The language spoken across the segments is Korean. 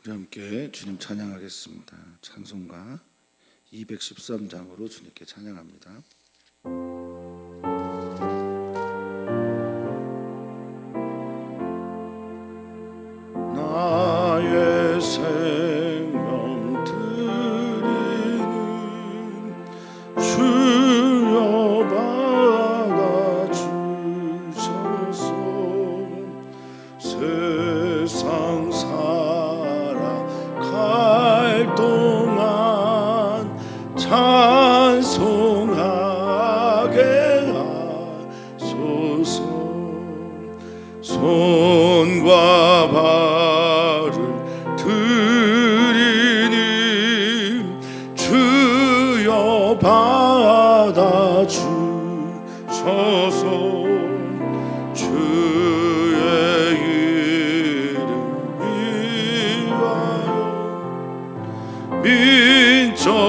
우리 함께 주님 찬양하겠습니다. 찬송가 213장으로 주님께 찬양합니다. 나의 생명 드리는 주여 받아 주셔서 세상 살아갈 동안 찬송하게 하소서. 손과 발을 드리니 주여 받아 주셔서 주의 이름 위하여 민첩하게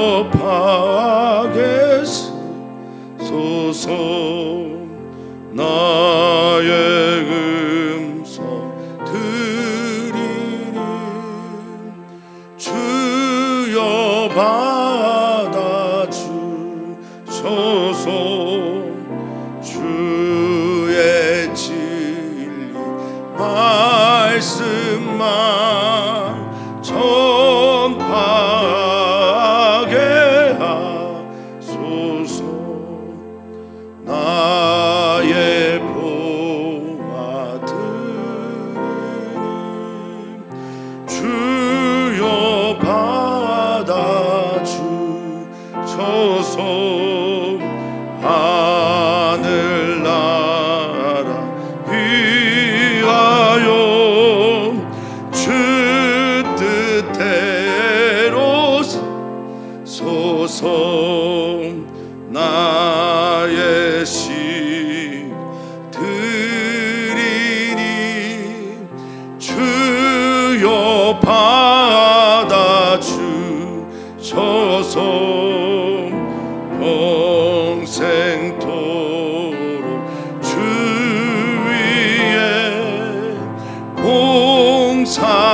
쓰소서. 나의 음성 드리니 주여 받아 주셔서 주의 진리 말씀만 전파하게 하소서. 나의 보화 드리니 주여 받아 주셔서 하늘나라 위하여 주 뜻대로 서서 나의 시 드리니 주여 받아 주셔서 평생토록 주 위에 봉사하게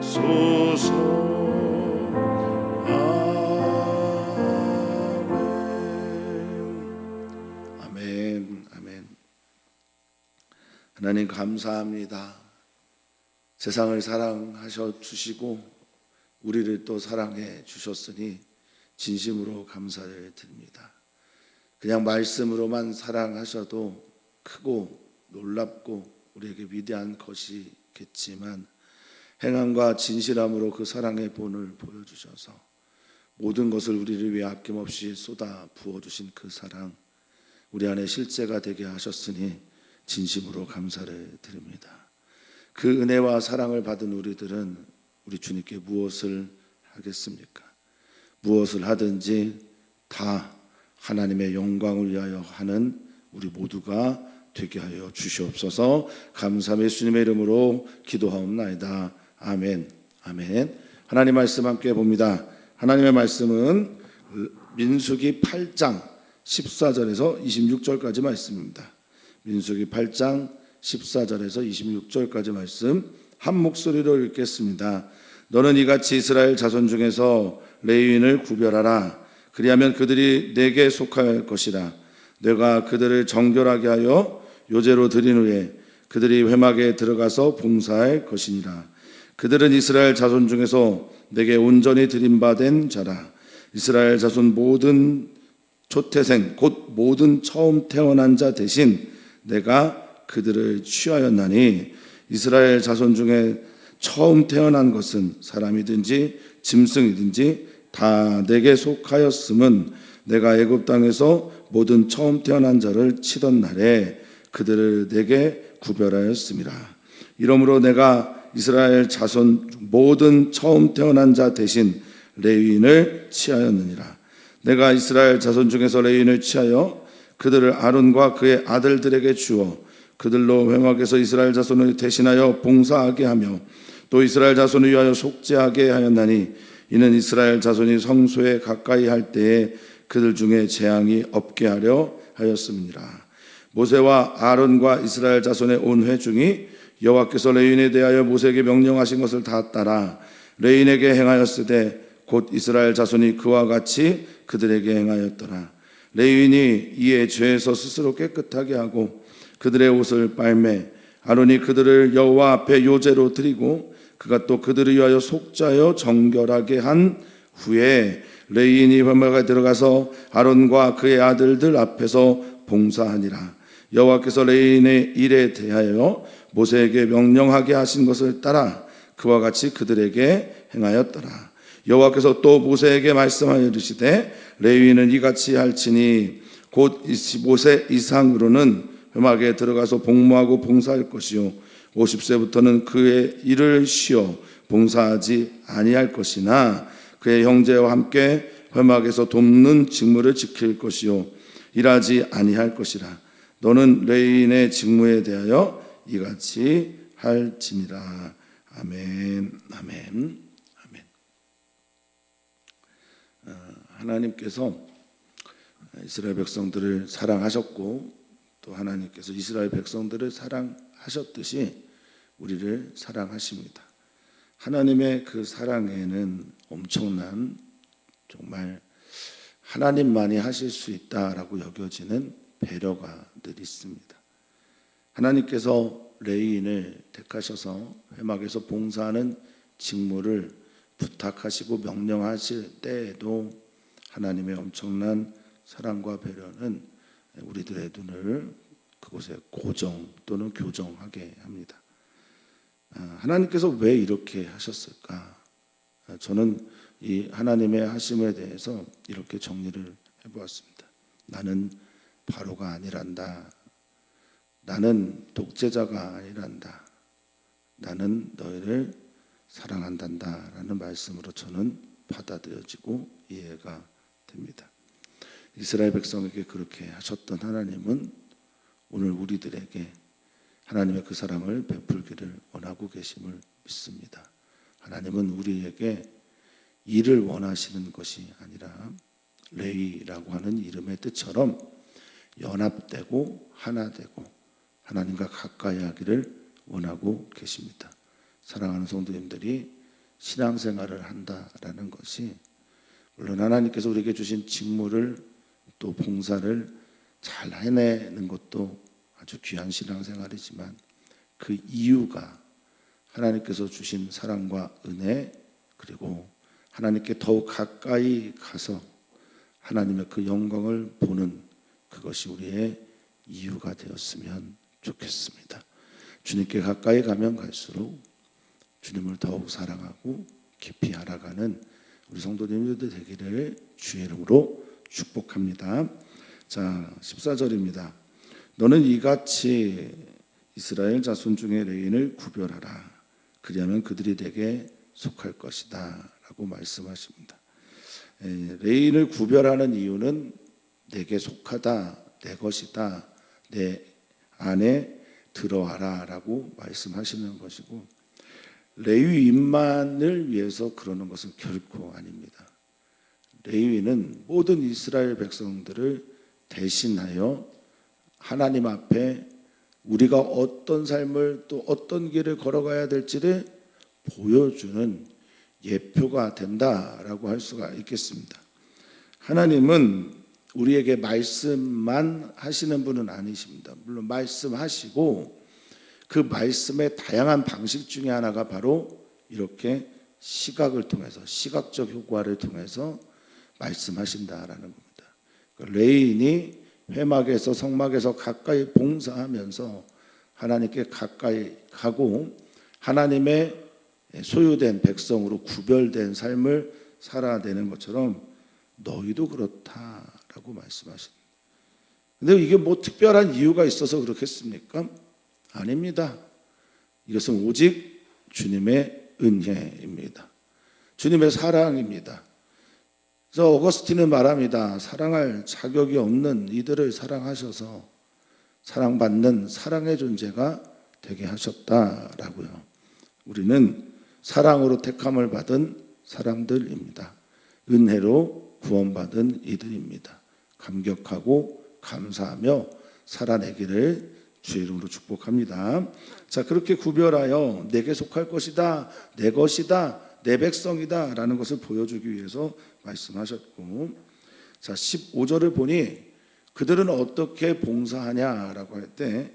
하소서. 아멘. 아멘. 하나님 감사합니다. 세상을 사랑하셔 주시고 우리를 또 사랑해 주셨으니 진심으로 감사를 드립니다. 그냥 말씀으로만 사랑하셔도 크고 놀랍고 우리에게 위대한 것이겠지만 행함과 진실함으로 그 사랑의 본을 보여주셔서 모든 것을 우리를 위해 아낌없이 쏟아 부어주신 그 사랑, 우리 안에 실제가 되게 하셨으니 진심으로 감사를 드립니다. 그 은혜와 사랑을 받은 우리들은 우리 주님께 무엇을 하겠습니까? 무엇을 하든지 다 하나님의 영광을 위하여 하는 우리 모두가 되게 하여 주시옵소서. 감사함의 예수님의 이름으로 기도하옵나이다. 아멘. 아멘. 하나님 말씀 함께 봅니다. 하나님의 말씀은 민수기 8장 14절에서 26절까지 말씀입니다. 민수기 8장 14절에서 26절까지 말씀 한 목소리로 읽겠습니다. 너는 이같이 이스라엘 자손 중에서 레위인을 구별하라. 그리하면 그들이 내게 속할 것이라. 내가 그들을 정결하게 하여 요제로 드린 후에 그들이 회막에 들어가서 봉사할 것이니라. 그들은 이스라엘 자손 중에서 내게 온전히 드림받은 자라. 이스라엘 자손 모든 초태생 곧 모든 처음 태어난 자 대신 내가 그들을 취하였나니 이스라엘 자손 중에 처음 태어난 것은 사람이든지 짐승이든지 다 내게 속하였음은 내가 애굽 땅에서 모든 처음 태어난 자를 치던 날에 그들을 내게 구별하였음이라. 이러므로 내가 이스라엘 자손 모든 처음 태어난 자 대신 레위인을 취하였느니라. 내가 이스라엘 자손 중에서 레위인을 취하여 그들을 아론과 그의 아들들에게 주어 그들로 회막에서 이스라엘 자손을 대신하여 봉사하게 하며 또 이스라엘 자손을 위하여 속죄하게 하였나니 이는 이스라엘 자손이 성소에 가까이 할 때에 그들 중에 재앙이 없게 하려 하였음이니라. 모세와 아론과 이스라엘 자손의 온 회중이 여호와께서 레위인에 대하여 모세에게 명령하신 것을 다 따라 레위인에게 행하였으되 곧 이스라엘 자손이 그와 같이 그들에게 행하였더라. 레위인이 이에 죄에서 스스로 깨끗하게 하고 그들의 옷을 빨매 아론이 그들을 여호와 앞에 요제로 드리고 그가 또 그들을 위하여 속자여 정결하게 한 후에 레위인이 회막에 들어가서 아론과 그의 아들들 앞에서 봉사하니라. 여호와께서 레위인의 일에 대하여 모세에게 명령하게 하신 것을 따라 그와 같이 그들에게 행하였더라. 여호와께서 또 모세에게 말씀하여 이르시되 레위인은 이같이 할지니 곧 25세 이상으로는 회막에 들어가서 복무하고 봉사할 것이요 50세부터는 그의 일을 쉬어 봉사하지 아니할 것이나 그의 형제와 함께 회막에서 돕는 직무를 지킬 것이요 일하지 아니할 것이라. 너는 레위인의 직무에 대하여 이같이 할지니라. 아멘. 아멘. 아멘. 하나님께서 이스라엘 백성들을 사랑하셨고 또 하나님께서 이스라엘 백성들을 사랑하셨듯이 우리를 사랑하십니다. 하나님의 그 사랑에는 엄청난 정말 하나님만이 하실 수 있다라고 여겨지는 배려가 늘 있습니다. 하나님께서 레위인을 택하셔서 회막에서 봉사하는 직무를 부탁하시고 명령하실 때에도 하나님의 엄청난 사랑과 배려는 우리들의 눈을 그곳에 고정 또는 교정하게 합니다. 하나님께서 왜 이렇게 하셨을까? 저는 이 하나님의 하심에 대해서 이렇게 정리를 해보았습니다. 나는 바로가 아니란다. 나는 독재자가 아니란다. 나는 너희를 사랑한단다 라는 말씀으로 저는 받아들여지고 이해가 됩니다. 이스라엘 백성에게 그렇게 하셨던 하나님은 오늘 우리들에게 하나님의 그 사랑을 베풀기를 원하고 계심을 믿습니다. 하나님은 우리에게 일을 원하시는 것이 아니라 레위라고 하는 이름의 뜻처럼 연합되고 하나되고 하나님과 가까이 하기를 원하고 계십니다. 사랑하는 성도님들이 신앙생활을 한다라는 것이 물론 하나님께서 우리에게 주신 직무를 또 봉사를 잘 해내는 것도 아주 귀한 신앙생활이지만 그 이유가 하나님께서 주신 사랑과 은혜 그리고 하나님께 더욱 가까이 가서 하나님의 그 영광을 보는 그것이 우리의 이유가 되었으면 좋겠습니다. 주님께 가까이 가면 갈수록 주님을 더욱 사랑하고 깊이 알아가는 우리 성도님들 되기를 주의 이름으로 축복합니다. 자, 14절입니다. 너는 이같이 이스라엘 자손 중에 레위인을 구별하라. 그리하면 그들이 내게 속할 것이다 라고 말씀하십니다. 레위인을 구별하는 이유는 내게 속하다, 내 것이다, 내 안에 들어와라 라고 말씀하시는 것이고 레위인만을 위해서 그러는 것은 결코 아닙니다. 레위인은 모든 이스라엘 백성들을 대신하여 하나님 앞에 우리가 어떤 삶을 또 어떤 길을 걸어가야 될지를 보여주는 예표가 된다라고 할 수가 있겠습니다. 하나님은 우리에게 말씀만 하시는 분은 아니십니다. 물론 말씀하시고 그 말씀의 다양한 방식 중에 하나가 바로 이렇게 시각을 통해서 시각적 효과를 통해서 말씀하신다라는 겁니다. 레위인이 회막에서 성막에서 가까이 봉사하면서 하나님께 가까이 가고 하나님의 소유된 백성으로 구별된 삶을 살아야 되는 것처럼 너희도 그렇다라고 말씀하십니다. 근데 이게 뭐 특별한 이유가 있어서 그렇겠습니까? 아닙니다. 이것은 오직 주님의 은혜입니다. 주님의 사랑입니다. 그래서 어거스틴은 말합니다. 사랑할 자격이 없는 이들을 사랑하셔서 사랑받는 사랑의 존재가 되게 하셨다라고요. 우리는 사랑으로 택함을 받은 사람들입니다. 은혜로 구원받은 이들입니다. 감격하고 감사하며 살아내기를 주의 이름으로 축복합니다. 자, 그렇게 구별하여 내게 속할 것이다, 내 것이다, 내 백성이다 라는 것을 보여주기 위해서 말씀하셨고, 자 15절을 보니 그들은 어떻게 봉사하냐라고 할 때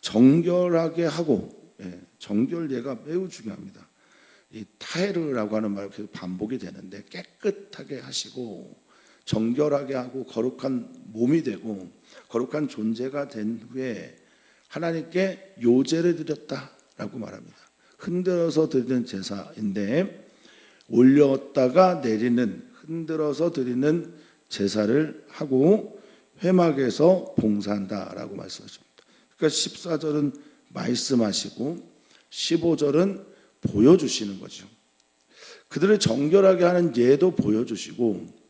정결하게 하고, 정결예가 매우 중요합니다. 이 타헤르라고 하는 말 계속 반복이 되는데, 깨끗하게 하시고 정결하게 하고 거룩한 몸이 되고 거룩한 존재가 된 후에 하나님께 요제를 드렸다라고 말합니다. 흔들어서 드리는 제사인데, 올렸다가 내리는, 흔들어서 드리는 제사를 하고 회막에서 봉사한다라고 말씀하십니다. 그러니까 14절은 말씀하시고 15절은 보여주시는 거죠. 그들을 정결하게 하는 예도 보여주시고,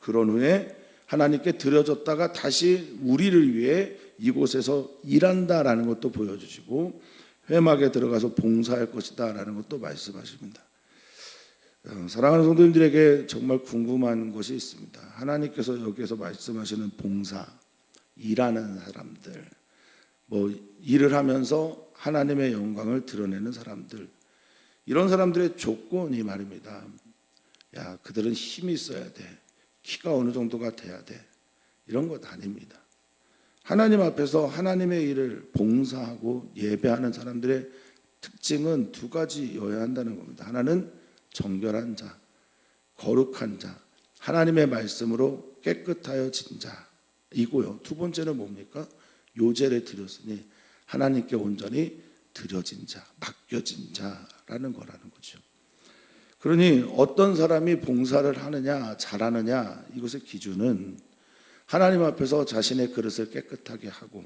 그런 후에 하나님께 드려졌다가 다시 우리를 위해 이곳에서 일한다라는 것도 보여주시고, 회막에 들어가서 봉사할 것이다 라는 것도 말씀하십니다. 사랑하는 성도님들에게 정말 궁금한 것이 있습니다. 하나님께서 여기에서 말씀하시는 봉사, 일하는 사람들, 일을 하면서 하나님의 영광을 드러내는 사람들, 이런 사람들의 조건이 말입니다. 야, 그들은 힘이 있어야 돼, 키가 어느 정도가 돼야 돼, 이런 것 아닙니다. 하나님 앞에서 하나님의 일을 봉사하고 예배하는 사람들의 특징은 두 가지여야 한다는 겁니다. 하나는 정결한 자, 거룩한 자, 하나님의 말씀으로 깨끗하여진 자이고요. 두 번째는 뭡니까? 요제를 드렸으니 하나님께 온전히 드려진 자, 맡겨진 자라는 거라는 거죠. 그러니 어떤 사람이 봉사를 하느냐, 잘하느냐, 이것의 기준은 하나님 앞에서 자신의 그릇을 깨끗하게 하고,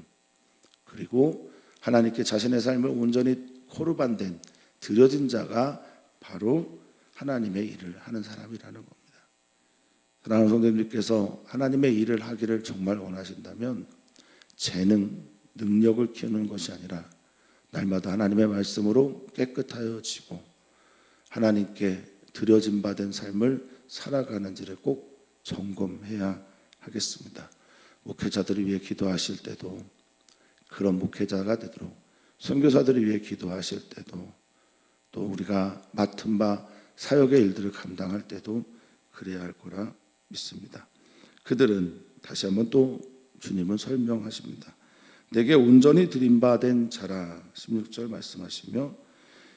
그리고 하나님께 자신의 삶을 온전히 코르반된, 드려진 자가 바로 하나님의 일을 하는 사람이라는 겁니다. 사랑하는 성도님들께서 하나님의 일을 하기를 정말 원하신다면 재능, 능력을 키우는 것이 아니라 날마다 하나님의 말씀으로 깨끗하여지고 하나님께 드려진 바 된 삶을 살아가는지를 꼭 점검해야 하겠습니다. 목회자들을 위해 기도하실 때도 그런 목회자가 되도록, 선교사들을 위해 기도하실 때도, 또 우리가 맡은 바 사역의 일들을 감당할 때도 그래야 할 거라 믿습니다. 그들은 다시 한번 또 주님은 설명하십니다. 내게 온전히 드린 바 된 자라, 16절 말씀하시며,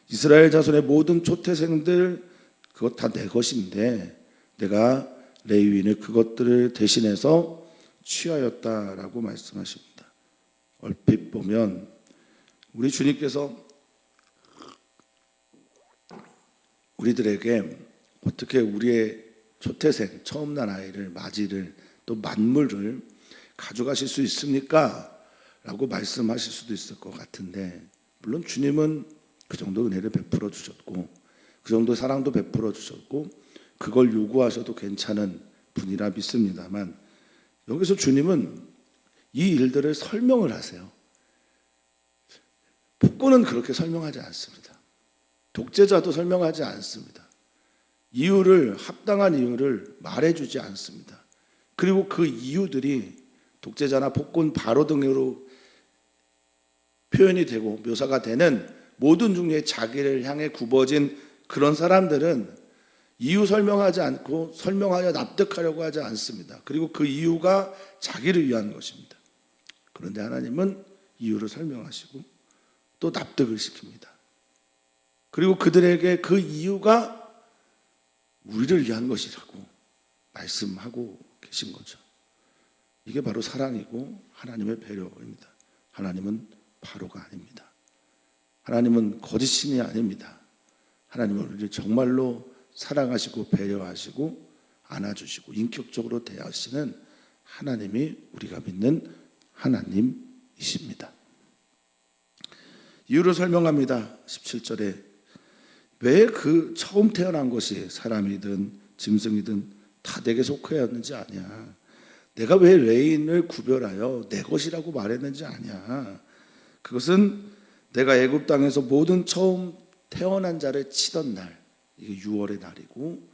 이스라엘 자손의 모든 초태생들 그것 다 내 것인데 내가 레위인을 그것들을 대신해서 취하였다라고 말씀하십니다. 얼핏 보면 우리 주님께서 우리들에게 어떻게 우리의 초태생, 처음 난 아이를, 맞이를, 또 만물을 가져가실 수 있습니까? 라고 말씀하실 수도 있을 것 같은데, 물론 주님은 그 정도 은혜를 베풀어 주셨고 그 정도 사랑도 베풀어 주셨고 그걸 요구하셔도 괜찮은 분이라 믿습니다만, 여기서 주님은 이 일들을 설명을 하세요. 복권은 그렇게 설명하지 않습니다. 독재자도 설명하지 않습니다. 이유를, 합당한 이유를 말해주지 않습니다. 그리고 그 이유들이 독재자나 복권 바로 등으로 표현이 되고 묘사가 되는 모든 종류의 자기를 향해 굽어진 그런 사람들은 이유 설명하지 않고 설명하여 납득하려고 하지 않습니다. 그리고 그 이유가 자기를 위한 것입니다. 그런데 하나님은 이유를 설명하시고 또 납득을 시킵니다. 그리고 그들에게 그 이유가 우리를 위한 것이라고 말씀하고 계신 거죠. 이게 바로 사랑이고 하나님의 배려입니다. 하나님은 바로가 아닙니다. 하나님은 거짓신이 아닙니다. 하나님은 우리를 정말로 사랑하시고 배려하시고 안아주시고 인격적으로 대하시는 하나님이 우리가 믿는 하나님이십니다. 이유를 설명합니다. 17절에 왜 그 처음 태어난 것이 사람이든 짐승이든 다 내게 속하였는지 아냐. 내가 왜 레인을 구별하여 내 것이라고 말했는지 아냐. 그것은 내가 애굽 땅에서 모든 처음 태어난 자를 치던 날, 이게 6월의 날이고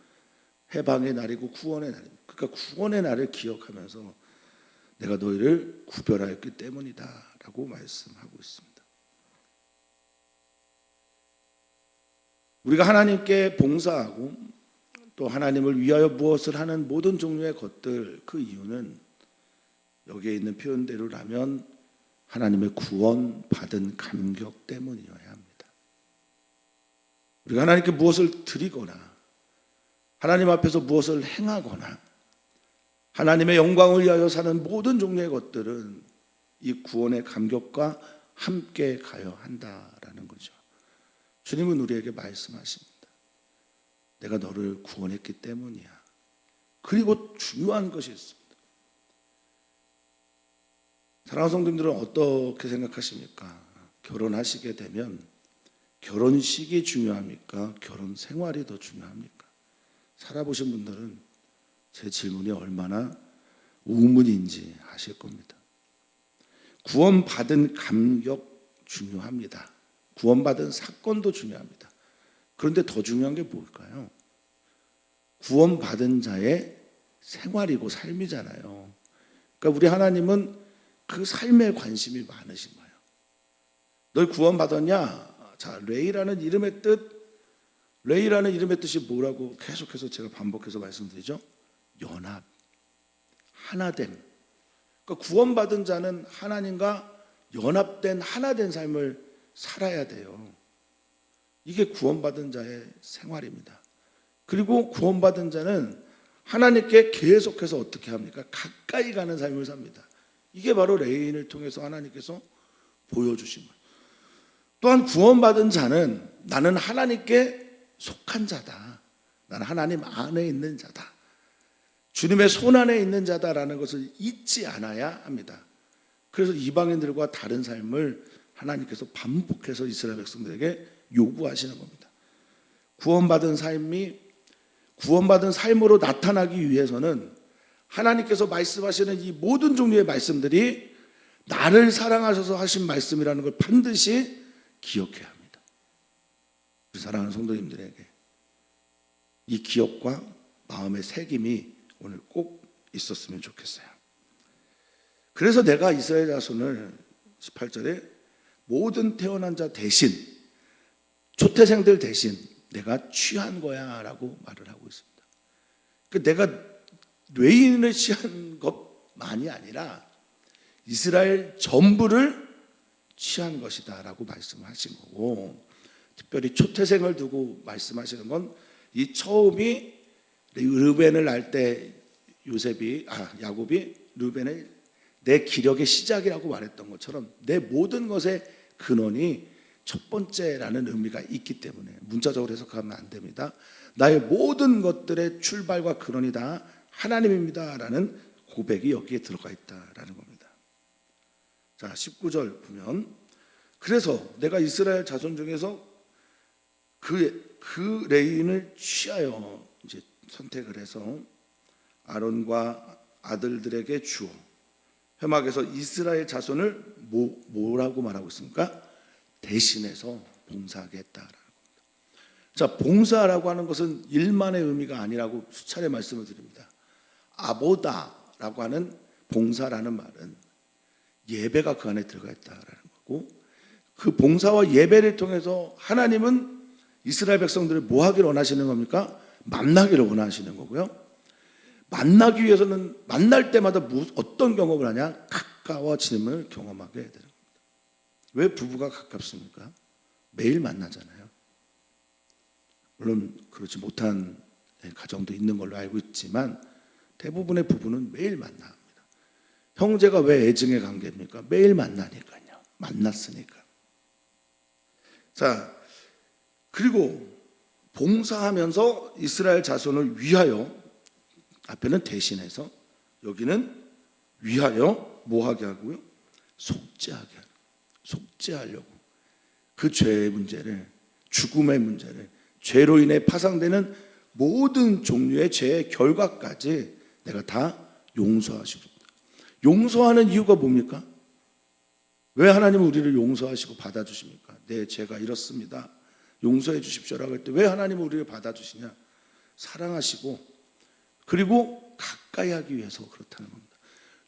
해방의 날이고 구원의 날입니다. 그러니까 구원의 날을 기억하면서 내가 너희를 구별하였기 때문이다 라고 말씀하고 있습니다. 우리가 하나님께 봉사하고 또 하나님을 위하여 무엇을 하는 모든 종류의 것들, 그 이유는 여기에 있는 표현대로라면 하나님의 구원받은 감격 때문이어야 합니다. 우리가 하나님께 무엇을 드리거나 하나님 앞에서 무엇을 행하거나 하나님의 영광을 위하여 사는 모든 종류의 것들은 이 구원의 감격과 함께 가야 한다라는 거죠. 주님은 우리에게 말씀하십니다. 내가 너를 구원했기 때문이야. 그리고 중요한 것이 있습니다. 사랑하는 성도님들은 어떻게 생각하십니까? 결혼하시게 되면 결혼식이 중요합니까? 결혼 생활이 더 중요합니까? 살아보신 분들은 제 질문이 얼마나 우문인지 아실 겁니다. 구원받은 감격 중요합니다. 구원받은 사건도 중요합니다. 그런데 더 중요한 게 뭘까요? 구원받은 자의 생활이고 삶이잖아요. 그러니까 우리 하나님은 그 삶에 관심이 많으신 거예요. 널 구원받았냐? 자, 레이라는 이름의 뜻이 뭐라고 계속해서 제가 반복해서 말씀드리죠? 연합, 하나됨. 그러니까 구원받은 자는 하나님과 연합된 하나된 삶을 살아야 돼요. 이게 구원받은 자의 생활입니다. 그리고 구원받은 자는 하나님께 계속해서 어떻게 합니까? 가까이 가는 삶을 삽니다. 이게 바로 레인을 통해서 하나님께서 보여주신 거예요. 또한 구원받은 자는 나는 하나님께 속한 자다. 나는 하나님 안에 있는 자다. 주님의 손 안에 있는 자다라는 것을 잊지 않아야 합니다. 그래서 이방인들과 다른 삶을 하나님께서 반복해서 이스라엘 백성들에게 요구하시는 겁니다. 구원받은 삶으로 나타나기 위해서는 하나님께서 말씀하시는 이 모든 종류의 말씀들이 나를 사랑하셔서 하신 말씀이라는 걸 반드시 기억해야 합니다. 우리 사랑하는 성도님들에게 이 기억과 마음의 새김이 오늘 꼭 있었으면 좋겠어요. 그래서 내가 이스라엘 자손을 18절에 모든 태어난 자 대신, 초태생들 대신 내가 취한 거야 라고 말을 하고 있습니다. 내가 외인을 취한 것만이 아니라 이스라엘 전부를 취한 것이다 라고 말씀하신 거고, 특별히 초태생을 두고 말씀하시는 건 이 처음이 르벤을 낳을 때 야곱이 르벤을 내 기력의 시작이라고 말했던 것처럼 내 모든 것의 근원이 첫 번째라는 의미가 있기 때문에 문자적으로 해석하면 안 됩니다. 나의 모든 것들의 출발과 근원이 다 하나님입니다 라는 고백이 여기에 들어가 있다라는 겁니다. 자, 19절 보면, 그래서 내가 이스라엘 자손 중에서 그 레인을 취하여 이제 선택을 해서 아론과 아들들에게 주어, 회막에서 이스라엘 자손을 뭐라고 말하고 있습니까? 대신해서 봉사하게 했다라는 겁니다. 자, 봉사라고 하는 것은 일만의 의미가 아니라고 수차례 말씀을 드립니다. 아보다라고 하는 봉사라는 말은 예배가 그 안에 들어가 있다라는 거고, 그 봉사와 예배를 통해서 하나님은 이스라엘 백성들을 뭐 하기를 원하시는 겁니까? 만나기를 원하시는 거고요. 만나기 위해서는 만날 때마다 어떤 경험을 하냐? 가까워짐을 경험하게 되는 겁니다. 왜 부부가 가깝습니까? 매일 만나잖아요. 물론 그렇지 못한 가정도 있는 걸로 알고 있지만 대부분의 부부는 매일 만납니다. 형제가 왜 애증의 관계입니까? 매일 만나니까요. 만났으니까. 자, 그리고 봉사하면서 이스라엘 자손을 위하여, 앞에는 대신해서, 여기는 위하여 뭐하게 하고요? 속죄하려고 그 죄의 문제를, 죽음의 문제를, 죄로 인해 파상되는 모든 종류의 죄의 결과까지 내가 다 용서하시고, 용서하는 이유가 뭡니까? 왜 하나님은 우리를 용서하시고 받아주십니까? 내 죄가 이렇습니다, 용서해 주십시오라고 할 때 왜 하나님은 우리를 받아주시냐? 사랑하시고 그리고 가까이 하기 위해서 그렇다는 겁니다.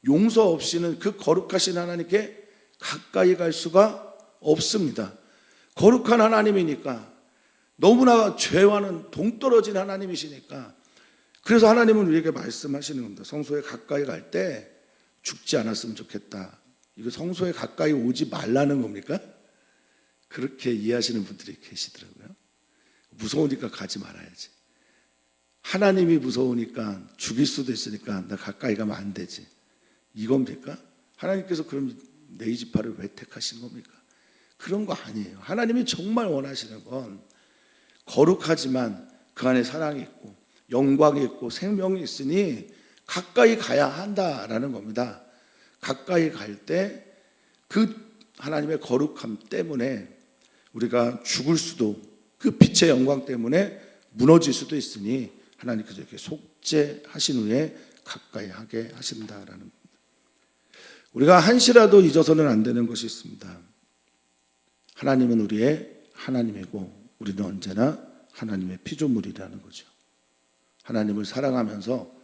용서 없이는 그 거룩하신 하나님께 가까이 갈 수가 없습니다. 거룩한 하나님이니까, 너무나 죄와는 동떨어진 하나님이시니까, 그래서 하나님은 우리에게 말씀하시는 겁니다. 성소에 가까이 갈 때 죽지 않았으면 좋겠다. 이거 성소에 가까이 오지 말라는 겁니까? 그렇게 이해하시는 분들이 계시더라고요. 무서우니까 가지 말아야지. 하나님이 무서우니까 죽일 수도 있으니까 나 가까이 가면 안 되지. 이겁니까? 하나님께서 그럼 내 지파를 왜 택하신 겁니까? 그런 거 아니에요. 하나님이 정말 원하시는 건 거룩하지만 그 안에 사랑이 있고 영광이 있고 생명이 있으니 가까이 가야 한다라는 겁니다. 가까이 갈 때 그 하나님의 거룩함 때문에 우리가 죽을 수도, 그 빛의 영광 때문에 무너질 수도 있으니 하나님께서 이렇게 속죄하신 후에 가까이 하게 하신다라는 겁니다. 우리가 한시라도 잊어서는 안 되는 것이 있습니다. 하나님은 우리의 하나님이고 우리는 언제나 하나님의 피조물이라는 거죠. 하나님을 사랑하면서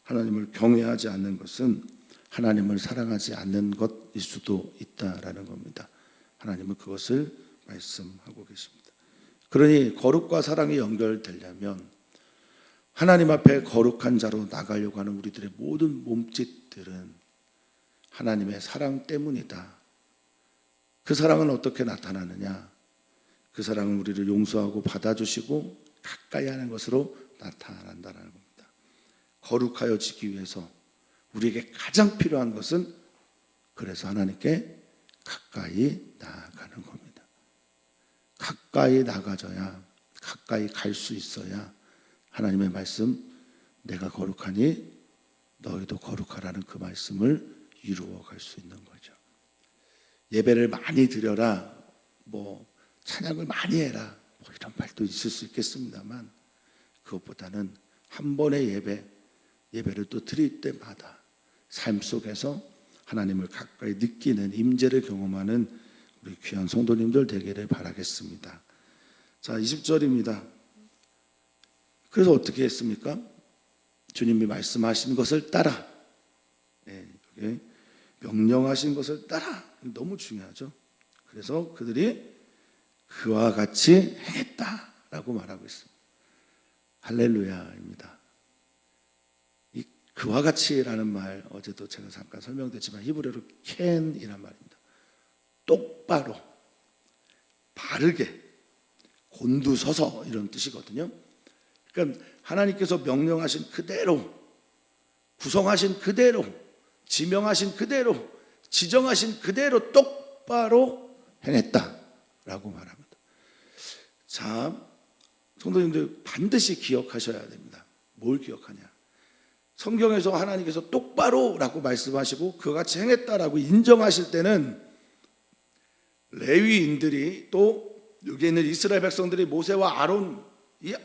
하나님을 경외하지 않는 것은 하나님을 사랑하지 않는 것일 수도 있다라는 겁니다. 하나님은 그것을 말씀하고 계십니다. 그러니 거룩과 사랑이 연결되려면 하나님 앞에 거룩한 자로 나가려고 하는 우리들의 모든 몸짓들은 하나님의 사랑 때문이다. 그 사랑은 어떻게 나타나느냐? 그 사랑은 우리를 용서하고 받아주시고 가까이 하는 것으로 나타난다는 겁니다. 거룩하여지기 위해서 우리에게 가장 필요한 것은 그래서 하나님께 가까이 나아가는 겁니다. 가까이 나가져야, 가까이 갈 수 있어야 하나님의 말씀, 내가 거룩하니 너희도 거룩하라는 그 말씀을 이루어갈 수 있는 거죠. 예배를 많이 드려라, 찬양을 많이 해라, 이런 말도 있을 수 있겠습니다만 그것보다는 한 번의 예배를 또 드릴 때마다 삶 속에서 하나님을 가까이 느끼는 임재를 경험하는 우리 귀한 성도님들 되기를 바라겠습니다. 자, 20절입니다. 그래서 어떻게 했습니까? 주님이 말씀하신 것을 따라, 명령하신 것을 따라. 너무 중요하죠. 그래서 그들이 그와 같이 행했다라고 말하고 있습니다. 할렐루야입니다. 이 그와 같이라는 말, 어제도 제가 잠깐 설명드렸지만 히브리어로 캔이란 말입니다. 똑바로, 바르게, 곤두서서 이런 뜻이거든요. 그러니까 하나님께서 명령하신 그대로, 구성하신 그대로, 지명하신 그대로, 지정하신 그대로 똑바로 행했다라고 말합니다. 자, 성도님들 반드시 기억하셔야 됩니다. 뭘 기억하냐? 성경에서 하나님께서 똑바로라고 말씀하시고 그와 같이 행했다라고 인정하실 때는 레위인들이 또 여기 있는 이스라엘 백성들이 모세와 아론, 이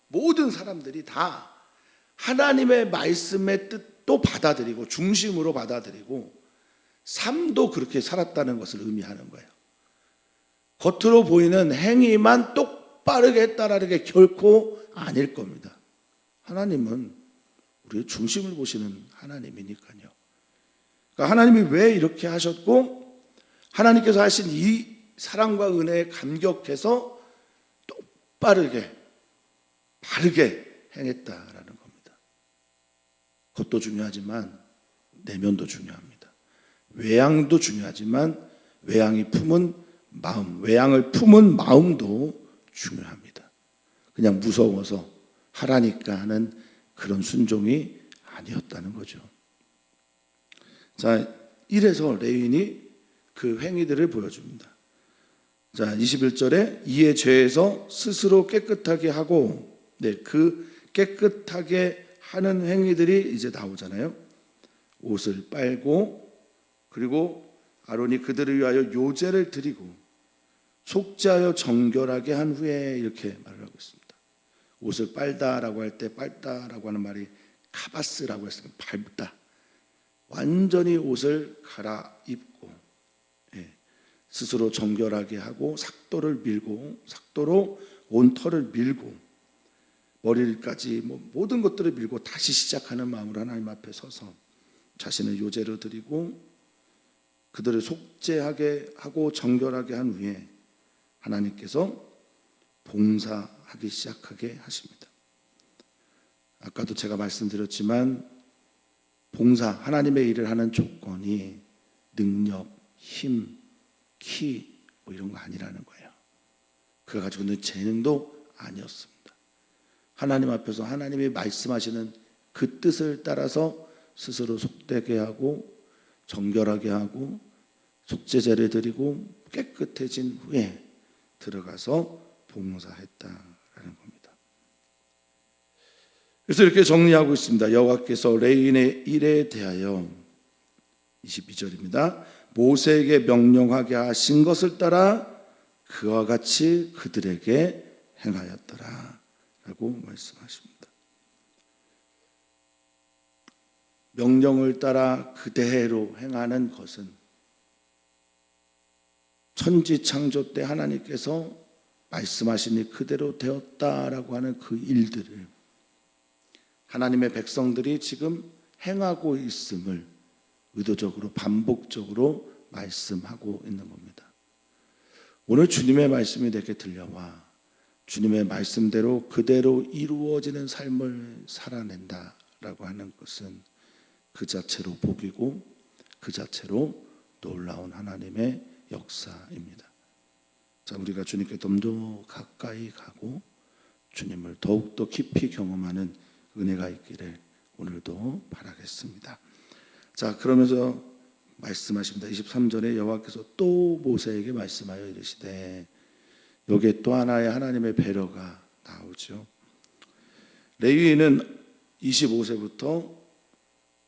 모든 사람들이 다 하나님의 말씀의 뜻도 받아들이고 중심으로 받아들이고 삶도 그렇게 살았다는 것을 의미하는 거예요. 겉으로 보이는 행위만 똑바르게 했다라는 게 결코 아닐 겁니다. 하나님은 우리의 중심을 보시는 하나님이니까요. 그러니까 하나님이 왜 이렇게 하셨고 하나님께서 하신 이 사랑과 은혜에 감격해서 똑바르게, 바르게 행했다라는 겁니다. 겉도 중요하지만 내면도 중요합니다. 외양도 중요하지만 외양을 품은 마음도 중요합니다. 그냥 무서워서 하라니까 하는 그런 순종이 아니었다는 거죠. 자, 이래서 레위인이 그 행위들을 보여줍니다. 자, 21절에 이에 죄에서 스스로 깨끗하게 하고, 그 깨끗하게 하는 행위들이 이제 나오잖아요. 옷을 빨고, 그리고 아론이 그들을 위하여 요제를 드리고 속죄하여 정결하게 한 후에 이렇게 말을 하고 있습니다. 옷을 빨다라고 할 때 빨다라고 하는 말이 카바스라고 했으니까 밟다. 완전히 옷을 갈아입고 스스로 정결하게 하고 삭도를 밀고 삭도로 온 털을 밀고 머리까지 모든 것들을 밀고 다시 시작하는 마음으로 하나님 앞에 서서 자신을 요제로 드리고 그들을 속죄하게 하고 정결하게 한 후에 하나님께서 봉사하기 시작하게 하십니다. 아까도 제가 말씀드렸지만 봉사, 하나님의 일을 하는 조건이 능력, 힘, 키 뭐 이런 거 아니라는 거예요. 그가 가지고 있는 재능도 아니었습니다. 하나님 앞에서 하나님이 말씀하시는 그 뜻을 따라서 스스로 속되게 하고 정결하게 하고 속죄제를 드리고 깨끗해진 후에 들어가서 봉사했다라는 겁니다. 그래서 이렇게 정리하고 있습니다. 여호와께서 레위인의 일에 대하여 22절입니다. 모세에게 명령하게 하신 것을 따라 그와 같이 그들에게 행하였더라 라고 말씀하십니다. 명령을 따라 그대로 행하는 것은 천지 창조 때 하나님께서 말씀하시니 그대로 되었다라고 하는 그 일들을 하나님의 백성들이 지금 행하고 있음을 의도적으로 반복적으로 말씀하고 있는 겁니다. 오늘 주님의 말씀이 내게 들려와 주님의 말씀대로 그대로 이루어지는 삶을 살아낸다라고 하는 것은 그 자체로 복이고 그 자체로 놀라운 하나님의 역사입니다. 자, 우리가 주님께 좀 더 가까이 가고 주님을 더욱더 깊이 경험하는 은혜가 있기를 오늘도 바라겠습니다. 자, 그러면서 말씀하십니다. 23절에 여호와께서 또 모세에게 말씀하여 이르시되, 여기에 또 하나의 하나님의 배려가 나오죠. 레위인은 25세부터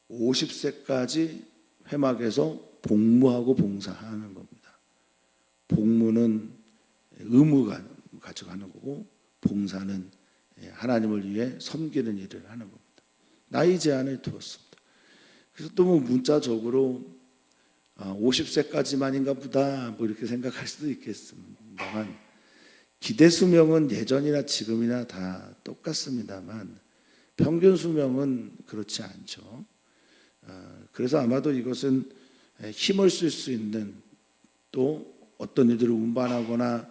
50세까지 회막에서 복무하고 봉사하는 겁니다. 복무는 의무가 가져가는 거고 봉사는 하나님을 위해 섬기는 일을 하는 겁니다. 나이 제한을 두었습니다. 그래서 또 뭐 문자적으로 50세까지만인가 보다 뭐 이렇게 생각할 수도 있겠습니다만, 기대 수명은 예전이나 지금이나 다 똑같습니다만 평균 수명은 그렇지 않죠. 그래서 아마도 이것은 힘을 쓸 수 있는, 또 어떤 일들을 운반하거나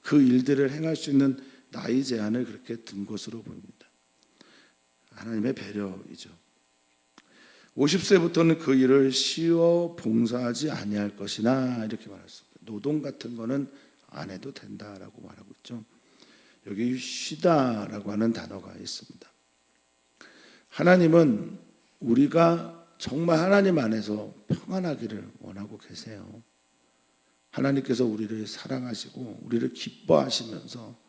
그 일들을 행할 수 있는 나이 제한을 그렇게 둔 것으로 보입니다. 하나님의 배려이죠. 50세부터는 그 일을 쉬어 봉사하지 아니할 것이나 이렇게 말했습니다. 노동 같은 거는 안 해도 된다라고 말하고 있죠. 여기 쉬다라고 하는 단어가 있습니다. 하나님은 우리가 정말 하나님 안에서 평안하기를 원하고 계세요. 하나님께서 우리를 사랑하시고 우리를 기뻐하시면서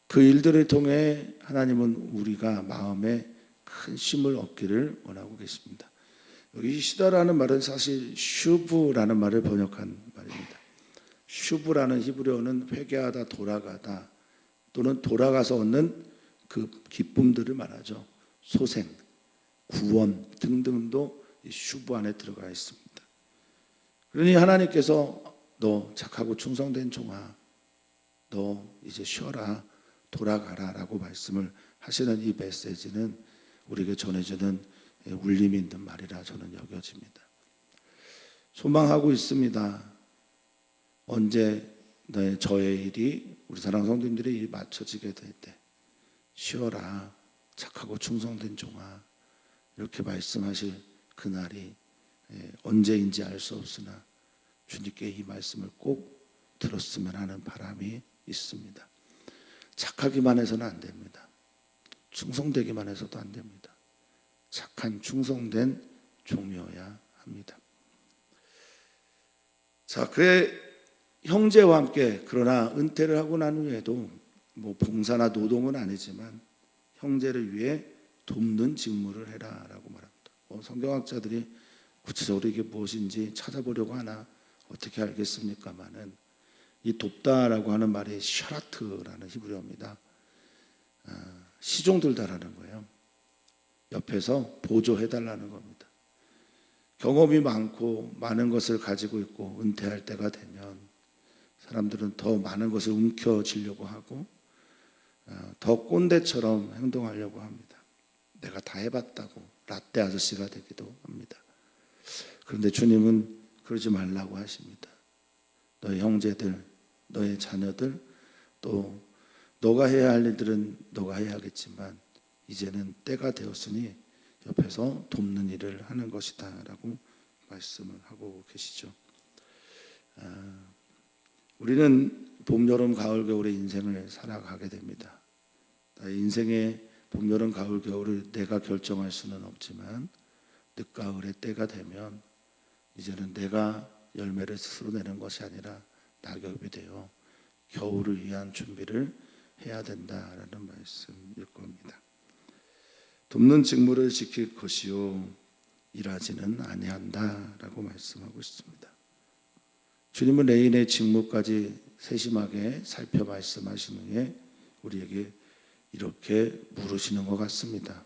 그 일들을 통해 하나님은 우리가 마음에 큰 쉼을 얻기를 원하고 계십니다. 여기 쉬다라는 말은 사실 슈브라는 말을 번역한 말입니다. 슈브라는 히브리어는 회개하다, 돌아가다, 또는 돌아가서 얻는 그 기쁨들을 말하죠. 소생, 구원 등등도 이 슈브 안에 들어가 있습니다. 그러니 하나님께서 너 착하고 충성된 종아, 너 이제 쉬어라, 돌아가라 라고 말씀을 하시는 이 메시지는 우리에게 전해주는 울림이 있는 말이라 저는 여겨집니다. 소망하고 있습니다. 언제 저의 일이, 우리 사랑 성도님들의 일이 맞춰지게 될 때 쉬어라, 착하고 충성된 종아, 이렇게 말씀하실 그날이 언제인지 알 수 없으나 주님께 이 말씀을 꼭 들었으면 하는 바람이 있습니다. 착하기만 해서는 안 됩니다. 충성되기만 해서도 안 됩니다. 착한 충성된 종이어야 합니다. 자, 그의 형제와 함께, 그러나 은퇴를 하고 난 후에도 뭐 봉사나 노동은 아니지만 형제를 위해 돕는 직무를 해라라고 말합니다. 성경학자들이 구체적으로 이게 무엇인지 찾아보려고 하나 어떻게 알겠습니까마는, 이 돕다라고 하는 말이 샤라트라는 히브리어입니다. 시종 들다라는 거예요. 옆에서 보조해달라는 겁니다. 경험이 많고 많은 것을 가지고 있고 은퇴할 때가 되면 사람들은 더 많은 것을 움켜쥐려고 하고 더 꼰대처럼 행동하려고 합니다. 내가 다 해봤다고 라떼 아저씨가 되기도 합니다. 그런데 주님은 그러지 말라고 하십니다. 너의 형제들, 너의 자녀들, 또 너가 해야 할 일들은 너가 해야 하겠지만 이제는 때가 되었으니 옆에서 돕는 일을 하는 것이다 라고 말씀을 하고 계시죠. 우리는 봄, 여름, 가을, 겨울의 인생을 살아가게 됩니다. 나의 인생의 봄, 여름, 가을, 겨울을 내가 결정할 수는 없지만 늦가을의 때가 되면 이제는 내가 열매를 스스로 내는 것이 아니라 낙엽이 되어 겨울을 위한 준비를 해야 된다라는 말씀일 겁니다. 돕는 직무를 지킬 것이요 일하지는 아니한다라고 말씀하고 있습니다. 주님은 레인의 직무까지 세심하게 살펴 말씀하시는 후에 우리에게 이렇게 물으시는 것 같습니다.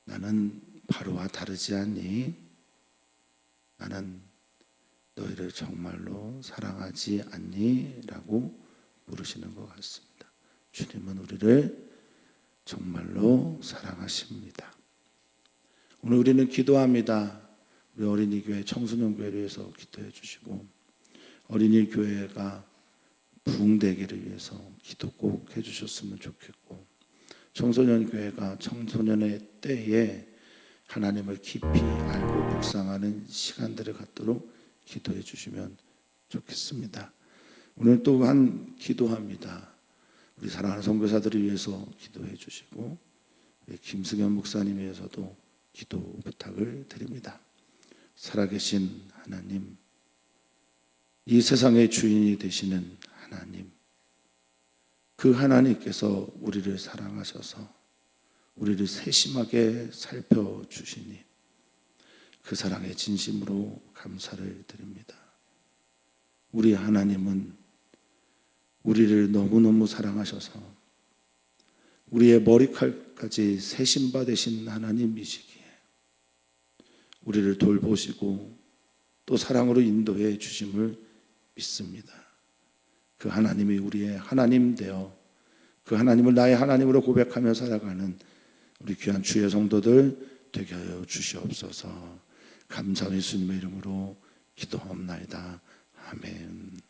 나는 바로와 다르지 않니? 나는 너희를 정말로 사랑하지 않니? 라고 물으시는 것 같습니다. 주님은 우리를 정말로 사랑하십니다. 오늘 우리는 기도합니다. 우리 어린이 교회, 청소년 교회를 위해서 기도해 주시고 어린이 교회가 부흥되기를 위해서 기도 꼭 해주셨으면 좋겠고 청소년 교회가 청소년의 때에 하나님을 깊이 알고 묵상하는 시간들을 갖도록 기도해 주시면 좋겠습니다. 오늘 또한 기도합니다. 우리 사랑하는 선교사들을 위해서 기도해 주시고 우리 김승현 목사님 위해서도 기도 부탁을 드립니다. 살아계신 하나님, 이 세상의 주인이 되시는 하나님, 그 하나님께서 우리를 사랑하셔서 우리를 세심하게 살펴주시니 그 사랑에 진심으로 감사를 드립니다. 우리 하나님은 우리를 너무너무 사랑하셔서 우리의 머리칼까지 세심바 되신 하나님이시기에 우리를 돌보시고 또 사랑으로 인도해 주심을 믿습니다. 그 하나님이 우리의 하나님 되어 그 하나님을 나의 하나님으로 고백하며 살아가는 우리 귀한 주의 성도들 되게 하여 주시옵소서. 감사한 예수님의 이름으로 기도하옵나이다. 아멘.